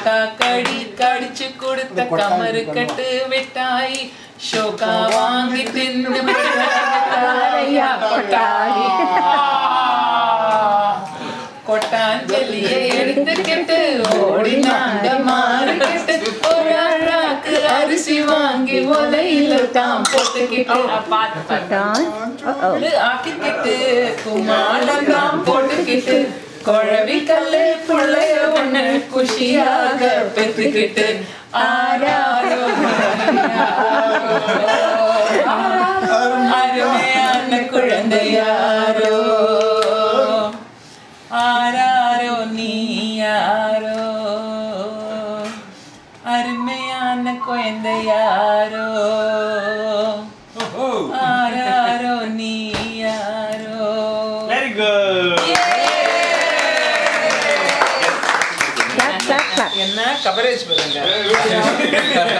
காக்கா கடி கடிச்சு கொடுத்த கமரு கட்டு விட்டாய் ஷோகா வாங்கி தின்னு கொட்டாடி கொட்டாஞ்சலியை எடுத்துக்கிட்டு ஓடினாங்க மாறுகிட்டு ஒரு அழாக்கு அரிசி வாங்கி ஒலையில தான் போட்டுக்கிட்டு ஆக்கிக்கிட்டு குமாரம் தான் போட்டுக்கிட்டு குழவி கல்லு பிள்ளைய ஒண்ணு குஷியாக பெற்றுக்கிட்டு ஆராரோ அருமையான குழந்தையாரோ ஆராரோ நீ யாரோ அருமையான குழந்தையாரோ ஆராரோ நீ யாரோ. Very good. என்ன கவரேஜ் பண்ணுங்க.